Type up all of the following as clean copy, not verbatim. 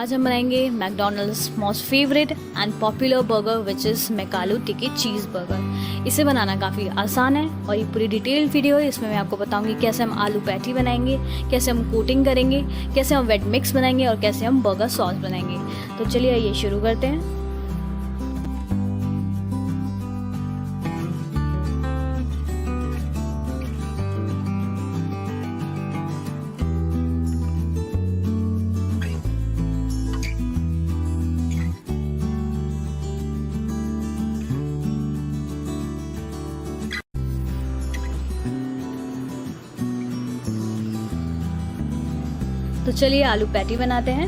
आज हम बनाएंगे McDonald's most favourite and popular burger which is McAloo tikki cheese burger. इसे बनाना काफ़ी आसान है और ये पूरी डिटेल वीडियो है। इसमें मैं आपको बताऊंगी कैसे हम आलू पैटी बनाएंगे, कैसे हम कोटिंग करेंगे, कैसे हम वेट मिक्स बनाएंगे और कैसे हम बर्गर सॉस बनाएंगे। तो चलिए ये शुरू करते हैं। तो चलिए आलू पैटी बनाते हैं।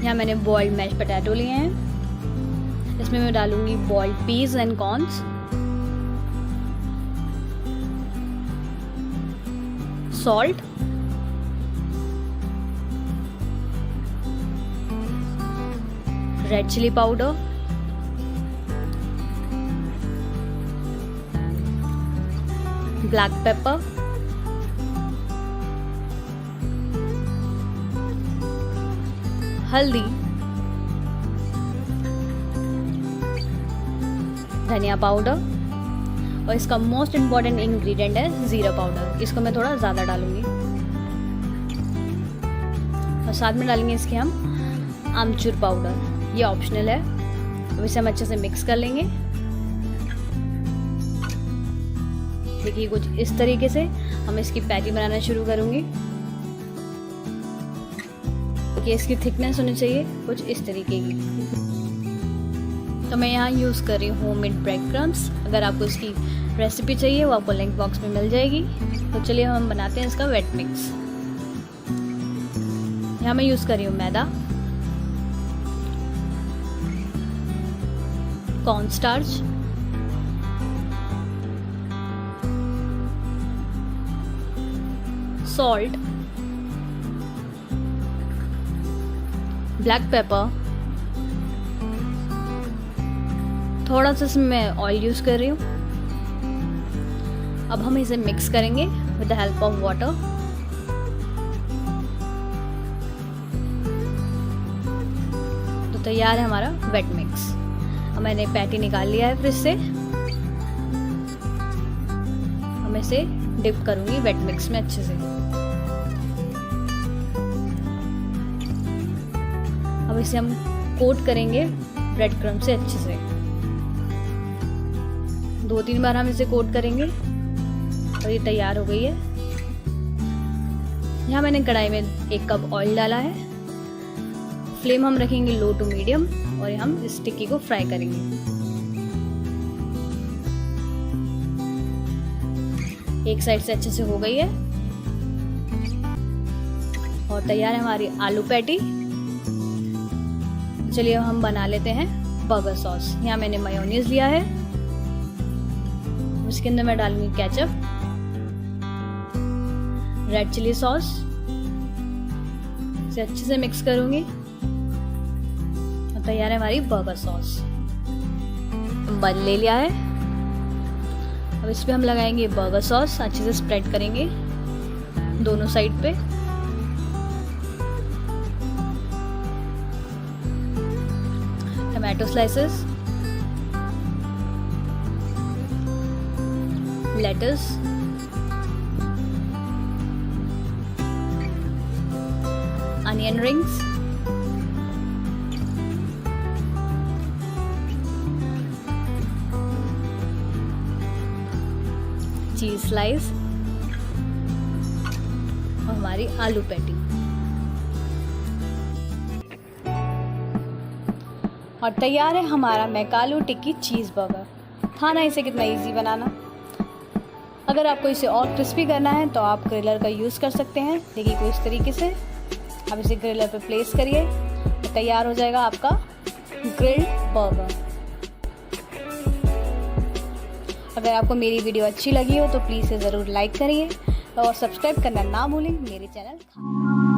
यहाँ मैंने बॉइल्ड मैश पोटैटो लिए हैं। इसमें मैं डालूंगी boiled peas and corns, salt, red chilli powder, black pepper, हल्दी, धनिया पाउडर और इसका मोस्ट इम्पॉर्टेंट इंग्रेडिएंट है जीरा पाउडर। इसको मैं थोड़ा ज़्यादा डालूंगी और साथ में डालेंगे इसके हम आमचूर पाउडर, ये ऑप्शनल है। अब इसे हम अच्छे से मिक्स कर लेंगे। देखिए कुछ इस तरीके से हम इसकी पैटी बनाना शुरू करूँगी। कि इसकी थिकनेस होनी चाहिए कुछ इस तरीके की। तो मैं यहाँ यूज़ कर रही हूँ होममेड ब्रेड क्रम्स। अगर आपको इसकी रेसिपी चाहिए वो आपको लिंक बॉक्स में मिल जाएगी। तो चलिए हम बनाते हैं इसका वेट मिक्स। यहाँ मैं यूज़ कर रही हूँ maida, corn starch, salt, black pepper, थोड़ा सा इसमें मैं ऑयल यूज़ कर रही हूँ। अब हम इसे मिक्स करेंगे with the help of water. तो तैयार है हमारा वेट मिक्स। अब मैंने पैटी निकाल लिया है फ्रिज से। अब मैं इसे डिप करूँगी वेट मिक्स में अच्छे से। अब इसे हम कोट करेंगे ब्रेड क्रम्ब से अच्छे से। 2-3 बार हम इसे कोट करेंगे और ये तैयार हो गई है। यहाँ मैंने कढ़ाई में 1 कप ऑयल डाला है। फ्लेम हम रखेंगे लो टू मीडियम और हम इस टिक्की को फ्राई करेंगे। एक साइड से अच्छे से हो गई है और तैयार है हमारी आलू पैटी। चलिए हम बना लेते हैं बर्गर सॉस। यहाँ मैंने मेयोनीज लिया है। उसके अंदर मैं डालूंगी केचप, रेड चिली सॉस, इसे अच्छे से मिक्स करूंगी और तैयार है हमारी बर्गर सॉस। बन ले लिया है। अब इस पे हम लगाएंगे बर्गर सॉस, अच्छे से स्प्रेड करेंगे दोनों साइड पे। Tomato slices, lettuce, onion rings, cheese slice और हमारी आलू पैटी। और तैयार है हमारा मैकालू टिक्की चीज़ बर्गर। था ना इसे कितना इजी बनाना। अगर आपको इसे और क्रिस्पी करना है तो आप ग्रिलर का यूज़ कर सकते हैं। देखिए कुछ इस तरीके से आप इसे ग्रिलर पे प्लेस करिए तो तैयार हो जाएगा आपका ग्रिल्ड बर्गर। अगर आपको मेरी वीडियो अच्छी लगी हो तो प्लीज़ इसे ज़रूर लाइक करिए और सब्सक्राइब करना ना भूलें मेरे चैनल।